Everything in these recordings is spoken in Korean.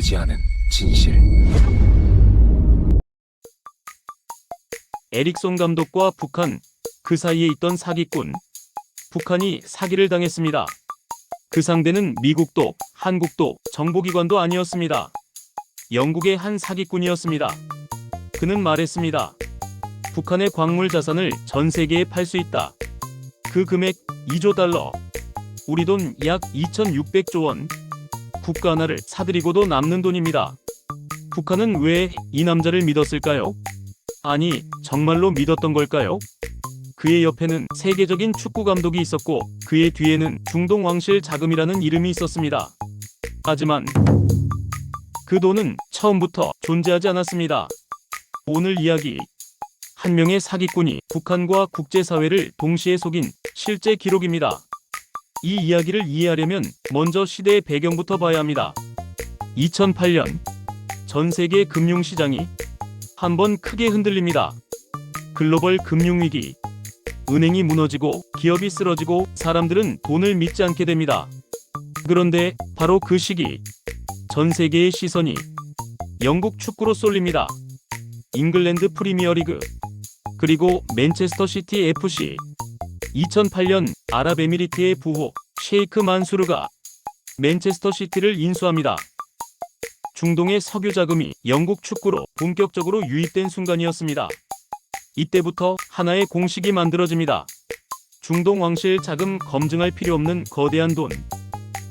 밝혀지지 않은 진실. 에릭손 감독과 북한, 그 사이에 있던 사기꾼. 북한이 사기를 당했습니다. 그 상대는 미국도, 한국도, 정보기관도 아니었습니다. 영국의 한 사기꾼이었습니다. 그는 말했습니다. 북한의 광물 자산을 전 세계에 팔 수 있다. 그 금액 2조 달러. 우리 돈 약 2,600조 원. 국가 하나를 사들이고도 남는 돈입니다. 북한은 왜 이 남자를 믿었을까요? 아니, 정말로 믿었던 걸까요? 그의 옆에는 세계적인 축구 감독이 있었고 그의 뒤에는 중동 왕실 자금이라는 이름이 있었습니다. 하지만 그 돈은 처음부터 존재하지 않았습니다. 오늘 이야기, 한 명의 사기꾼이 북한과 국제사회를 동시에 속인 실제 기록입니다. 이 이야기를 이해하려면 먼저 시대의 배경부터 봐야 합니다. 2008년 전 세계 금융시장이 한번 크게 흔들립니다. 글로벌 금융위기. 은행이 무너지고 기업이 쓰러지고 사람들은 돈을 믿지 않게 됩니다. 그런데 바로 그 시기, 전 세계의 시선이 영국 축구로 쏠립니다. 잉글랜드 프리미어리그, 그리고 맨체스터 시티 FC. 2008년 아랍에미리트의 부호 셰이크 만수르가 맨체스터 시티를 인수합니다. 중동의 석유 자금이 영국 축구로 본격적으로 유입된 순간이었습니다. 이때부터 하나의 공식이 만들어집니다. 중동 왕실 자금 검증할 필요 없는 거대한 돈.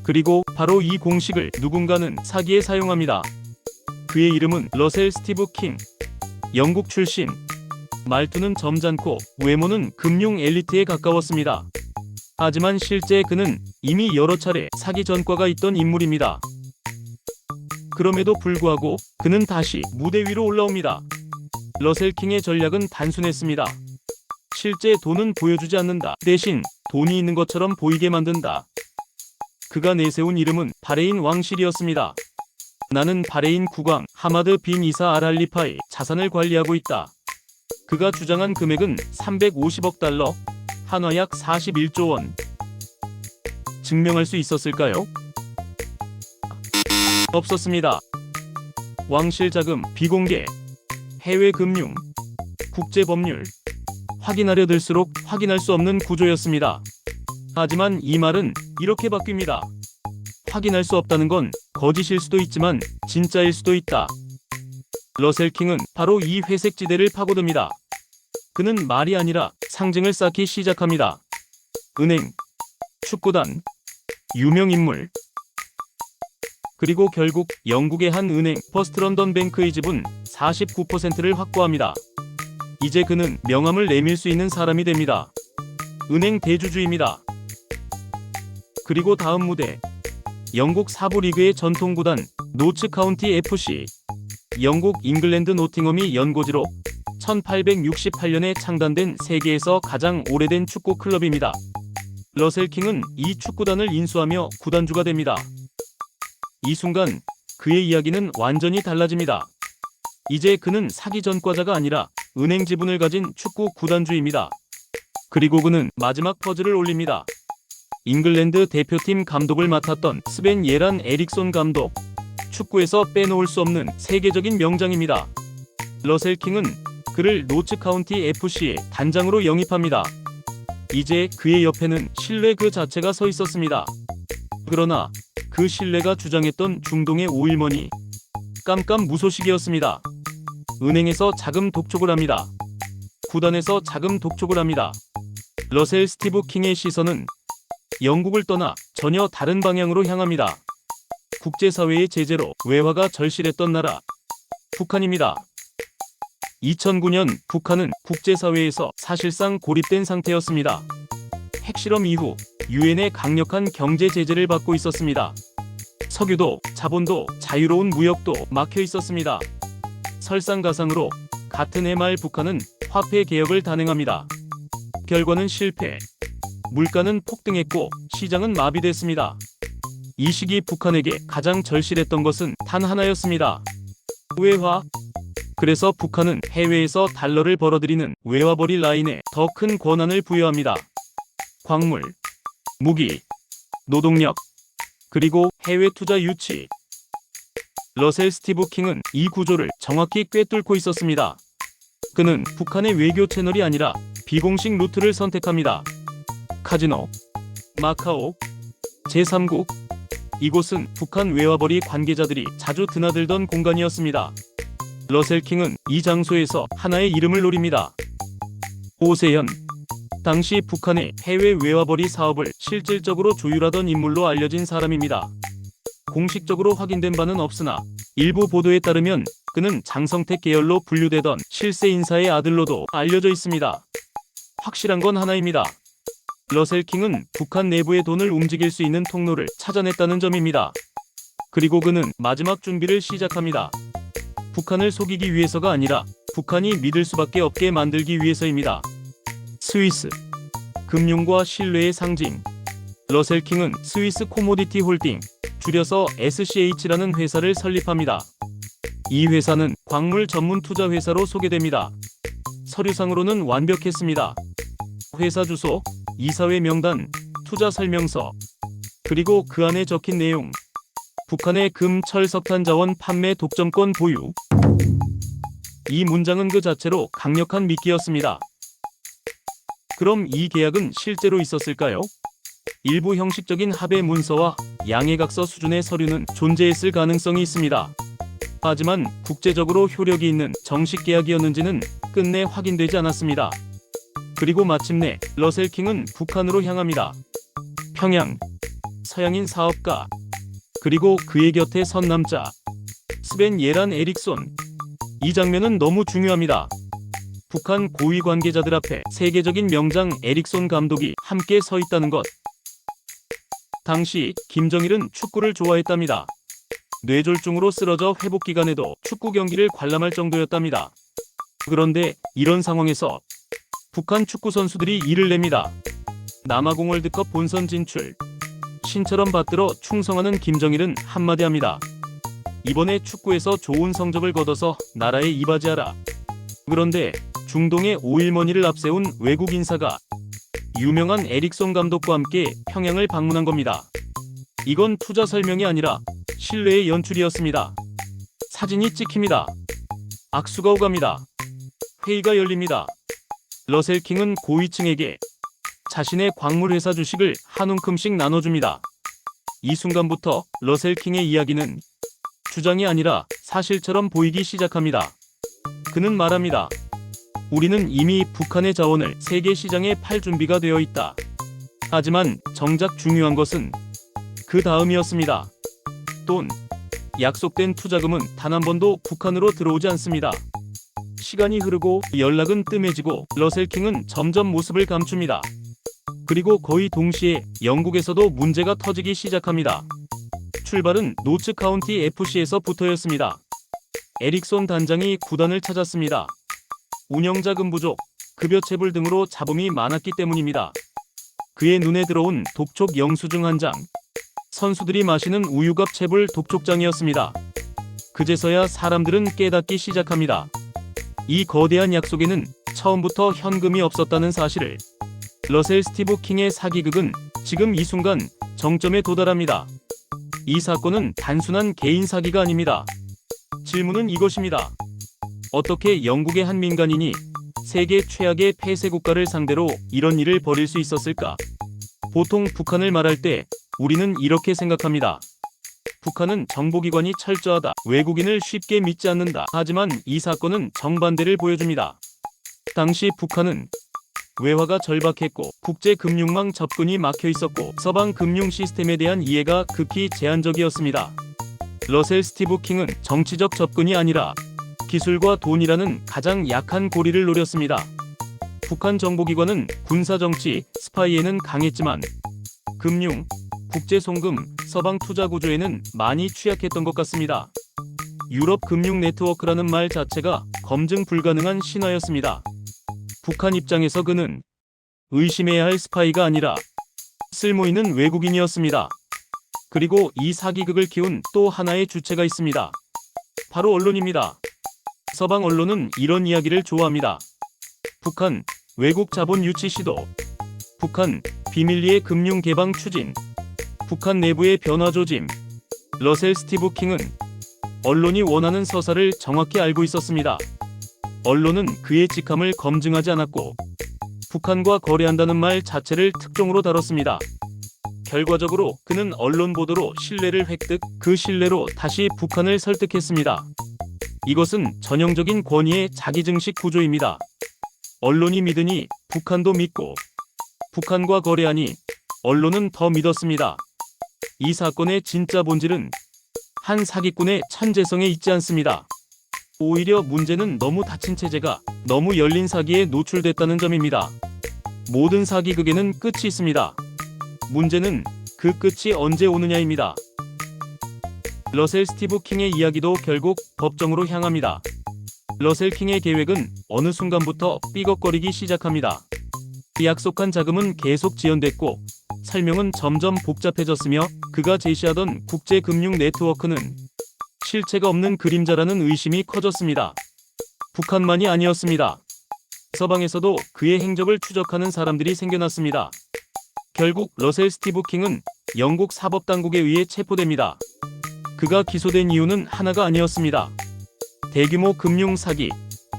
그리고 바로 이 공식을 누군가는 사기에 사용합니다. 그의 이름은 러셀 스티브 킹. 영국 출신. 말투는 점잖고 외모는 금융 엘리트에 가까웠습니다. 하지만 실제 그는 이미 여러 차례 사기 전과가 있던 인물입니다. 그럼에도 불구하고 그는 다시 무대 위로 올라옵니다. 러셀 킹의 전략은 단순했습니다. 실제 돈은 보여주지 않는다. 대신 돈이 있는 것처럼 보이게 만든다. 그가 내세운 이름은 바레인 왕실이었습니다. 나는 바레인 국왕 하마드 빈 이사 알 할리파의 자산을 관리하고 있다. 그가 주장한 금액은 350억 달러, 한화 약 41조 원. 증명할 수 있었을까요? 없었습니다. 왕실 자금 비공개, 해외 금융, 국제 법률. 확인하려 들수록 확인할 수 없는 구조였습니다. 하지만 이 말은 이렇게 바뀝니다. 확인할 수 없다는 건 거짓일 수도 있지만 진짜일 수도 있다. 러셀 킹은 바로 이 회색 지대를 파고듭니다. 그는 말이 아니라 상징을 쌓기 시작합니다. 은행, 축구단, 유명인물. 그리고 결국 영국의 한 은행 퍼스트 런던 뱅크의 지분 49%를 확보합니다. 이제 그는 명함을 내밀 수 있는 사람이 됩니다. 은행 대주주입니다. 그리고 다음 무대, 영국 4부 리그의 전통구단 노츠 카운티 FC. 영국 잉글랜드 노팅엄이 연고지로 1868년에 창단된 세계에서 가장 오래된 축구 클럽입니다. 러셀 킹은 이 축구단을 인수하며 구단주가 됩니다. 이 순간 그의 이야기는 완전히 달라집니다. 이제 그는 사기 전과자가 아니라 은행 지분을 가진 축구 구단주입니다. 그리고 그는 마지막 퍼즐을 올립니다. 잉글랜드 대표팀 감독을 맡았던 스벤 예란 에릭손 감독. 축구에서 빼놓을 수 없는 세계적인 명장입니다. 러셀 킹은 그를 노츠 카운티 FC의 단장으로 영입합니다. 이제 그의 옆에는 신뢰 그 자체가 서 있었습니다. 그러나 그 신뢰가 주장했던 중동의 오일머니, 깜깜무소식이었습니다. 은행에서 자금 독촉을 합니다. 구단에서 자금 독촉을 합니다. 러셀 스티브 킹의 시선은 영국을 떠나 전혀 다른 방향으로 향합니다. 국제사회의 제재로 외화가 절실했던 나라, 북한입니다. 2009년 북한은 국제사회에서 사실상 고립된 상태였습니다. 핵실험 이후 유엔의 강력한 경제 제재를 받고 있었습니다. 석유도, 자본도, 자유로운 무역도 막혀 있었습니다. 설상가상으로 같은 해 말 북한은 화폐 개혁을 단행합니다. 결과는 실패. 물가는 폭등했고 시장은 마비됐습니다. 이 시기 북한에게 가장 절실했던 것은 단 하나였습니다. 외화. 그래서 북한은 해외에서 달러를 벌어들이는 외화벌이 라인에 더 큰 권한을 부여합니다. 광물, 무기, 노동력, 그리고 해외 투자 유치. 러셀 스티브 킹은 이 구조를 정확히 꿰뚫고 있었습니다. 그는 북한의 외교 채널이 아니라 비공식 루트를 선택합니다. 카지노, 마카오, 제3국. 이곳은 북한 외화벌이 관계자들이 자주 드나들던 공간이었습니다. 러셀 킹은 이 장소에서 하나의 이름을 노립니다. 오세현. 당시 북한의 해외 외화벌이 사업을 실질적으로 조율하던 인물로 알려진 사람입니다. 공식적으로 확인된 바는 없으나 일부 보도에 따르면 그는 장성택 계열로 분류되던 실세 인사의 아들로도 알려져 있습니다. 확실한 건 하나입니다. 러셀 킹은 북한 내부의 돈을 움직일 수 있는 통로를 찾아냈다는 점입니다. 그리고 그는 마지막 준비를 시작합니다. 북한을 속이기 위해서가 아니라 북한이 믿을 수밖에 없게 만들기 위해서입니다. 스위스. 금융과 신뢰의 상징. 러셀 킹은 스위스 코모디티 홀딩, 줄여서 SCH라는 회사를 설립합니다. 이 회사는 광물 전문 투자 회사로 소개됩니다. 서류상으로는 완벽했습니다. 회사 주소, 이사회 명단, 투자 설명서, 그리고 그 안에 적힌 내용. 북한의 금, 철, 석탄 자원 판매 독점권 보유. 이 문장은 그 자체로 강력한 미끼였습니다. 그럼 이 계약은 실제로 있었을까요? 일부 형식적인 합의 문서와 양해각서 수준의 서류는 존재했을 가능성이 있습니다. 하지만 국제적으로 효력이 있는 정식 계약이었는지는 끝내 확인되지 않았습니다. 그리고 마침내 러셀 킹은 북한으로 향합니다. 평양. 서양인 사업가. 그리고 그의 곁에 선 남자. 스벤 예란 에릭손. 이 장면은 너무 중요합니다. 북한 고위 관계자들 앞에 세계적인 명장 에릭손 감독이 함께 서 있다는 것. 당시 김정일은 축구를 좋아했답니다. 뇌졸중으로 쓰러져 회복 기간에도 축구 경기를 관람할 정도였답니다. 그런데 이런 상황에서 북한 축구 선수들이 일을 냅니다. 남아공 월드컵 본선 진출. 신처럼 받들어 충성하는 김정일은 한마디 합니다. 이번에 축구에서 좋은 성적을 거둬서 나라에 이바지하라. 그런데 중동의 오일머니를 앞세운 외국 인사가 유명한 에릭손 감독과 함께 평양을 방문한 겁니다. 이건 투자 설명이 아니라 신뢰의 연출이었습니다. 사진이 찍힙니다. 악수가 오갑니다. 회의가 열립니다. 러셀 킹은 고위층에게 자신의 광물회사 주식을 한 움큼씩 나눠줍니다. 이 순간부터 러셀 킹의 이야기는 주장이 아니라 사실처럼 보이기 시작합니다. 그는 말합니다. 우리는 이미 북한의 자원을 세계 시장에 팔 준비가 되어 있다. 하지만 정작 중요한 것은 그 다음이었습니다. 돈. 약속된 투자금은 단 한 번도 북한으로 들어오지 않습니다. 시간이 흐르고 연락은 뜸해지고 러셀 킹은 점점 모습을 감춥니다. 그리고 거의 동시에 영국에서도 문제가 터지기 시작합니다. 출발은 노츠 카운티 FC에서부터였습니다. 에릭손 단장이 구단을 찾았습니다. 운영자금 부족, 급여 체불 등으로 잡음이 많았기 때문입니다. 그의 눈에 들어온 독촉 영수증 한 장. 선수들이 마시는 우유값 체불 독촉장이었습니다. 그제서야 사람들은 깨닫기 시작합니다. 이 거대한 약속에는 처음부터 현금이 없었다는 사실을. 러셀 스티브 킹의 사기극은 지금 이 순간 정점에 도달합니다. 이 사건은 단순한 개인 사기가 아닙니다. 질문은 이것입니다. 어떻게 영국의 한 민간인이 세계 최악의 폐쇄 국가를 상대로 이런 일을 벌일 수 있었을까? 보통 북한을 말할 때 우리는 이렇게 생각합니다. 북한은 정보기관이 철저하다. 외국인을 쉽게 믿지 않는다. 하지만 이 사건은 정반대를 보여줍니다. 당시 북한은 외화가 절박했고 국제금융망 접근이 막혀 있었고 서방 금융 시스템에 대한 이해가 극히 제한적이었습니다. 러셀 스티브 킹은 정치적 접근이 아니라 기술과 돈이라는 가장 약한 고리를 노렸습니다. 북한 정보기관은 군사정치, 스파이에는 강했지만 금융, 국제송금, 서방 투자 구조에는 많이 취약했던 것 같습니다. 유럽 금융 네트워크라는 말 자체가 검증 불가능한 신화였습니다. 북한 입장에서 그는 의심해야 할 스파이가 아니라 쓸모있는 외국인이었습니다. 그리고 이 사기극을 키운 또 하나의 주체가 있습니다. 바로 언론입니다. 서방 언론은 이런 이야기를 좋아합니다. 북한 외국 자본 유치 시도, 북한 비밀리에 금융 개방 추진, 북한 내부의 변화 조짐. 러셀 스티브 킹은 언론이 원하는 서사를 정확히 알고 있었습니다. 언론은 그의 직함을 검증하지 않았고 북한과 거래한다는 말 자체를 특종으로 다뤘습니다. 결과적으로 그는 언론 보도로 신뢰를 획득, 그 신뢰로 다시 북한을 설득했습니다. 이것은 전형적인 권위의 자기증식 구조입니다. 언론이 믿으니 북한도 믿고 북한과 거래하니 언론은 더 믿었습니다. 이 사건의 진짜 본질은 한 사기꾼의 천재성에 있지 않습니다. 오히려 문제는 너무 닫힌 체제가 너무 열린 사기에 노출됐다는 점입니다. 모든 사기극에는 끝이 있습니다. 문제는 그 끝이 언제 오느냐입니다. 러셀 스티브 킹의 이야기도 결국 법정으로 향합니다. 러셀 킹의 계획은 어느 순간부터 삐걱거리기 시작합니다. 약속한 자금은 계속 지연됐고 설명은 점점 복잡해졌으며 그가 제시하던 국제금융 네트워크는 실체가 없는 그림자라는 의심이 커졌습니다. 북한만이 아니었습니다. 서방에서도 그의 행적을 추적하는 사람들이 생겨났습니다. 결국 러셀 스티브 킹은 영국 사법당국에 의해 체포됩니다. 그가 기소된 이유는 하나가 아니었습니다. 대규모 금융 사기,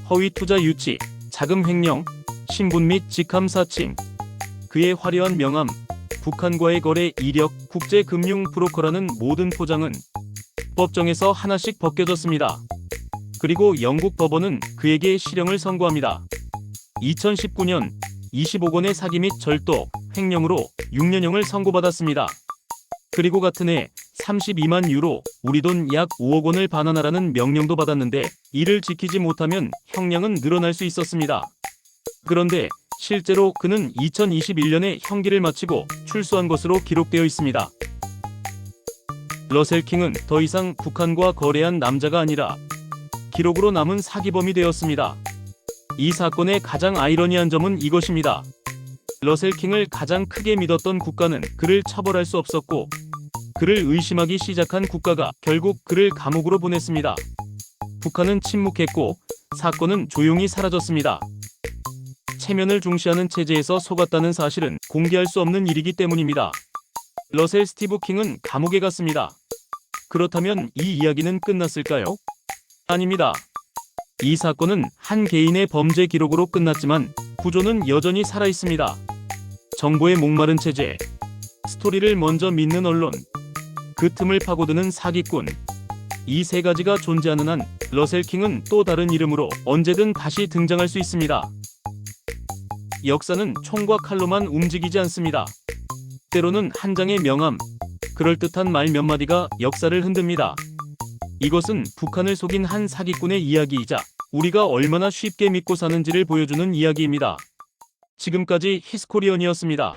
허위 투자 유치, 자금 횡령, 신분 및 직함 사칭, 그의 화려한 명함, 북한과의 거래 이력, 국제금융 브로커라는 모든 포장은 법정에서 하나씩 벗겨졌습니다. 그리고 영국 법원은 그에게 실형을 선고합니다. 2019년 25억 원의 사기 및 절도, 횡령으로 6년형을 선고받았습니다. 그리고 같은 해 32만 유로, 우리 돈 약 5억 원을 반환하라는 명령도 받았는데 이를 지키지 못하면 형량은 늘어날 수 있었습니다. 그런데 실제로 그는 2021년에 형기를 마치고 출소한 것으로 기록되어 있습니다. 러셀 킹은 더 이상 북한과 거래한 남자가 아니라 기록으로 남은 사기범이 되었습니다. 이 사건의 가장 아이러니한 점은 이것입니다. 러셀 킹을 가장 크게 믿었던 국가는 그를 처벌할 수 없었고 그를 의심하기 시작한 국가가 결국 그를 감옥으로 보냈습니다. 북한은 침묵했고 사건은 조용히 사라졌습니다. 체면을 중시하는 체제에서 속았다는 사실은 공개할 수 없는 일이기 때문입니다. 러셀 스티브 킹은 감옥에 갔습니다. 그렇다면 이 이야기는 끝났을까요? 아닙니다. 이 사건은 한 개인의 범죄 기록으로 끝났지만 구조는 여전히 살아있습니다. 정보에 목마른 체제, 스토리를 먼저 믿는 언론, 그 틈을 파고드는 사기꾼, 이 세 가지가 존재하는 한 러셀 킹은 또 다른 이름으로 언제든 다시 등장할 수 있습니다. 역사는 총과 칼로만 움직이지 않습니다. 때로는 한 장의 명함, 그럴듯한 말 몇 마디가 역사를 흔듭니다. 이것은 북한을 속인 한 사기꾼의 이야기이자 우리가 얼마나 쉽게 믿고 사는지를 보여주는 이야기입니다. 지금까지 히스코리언이었습니다.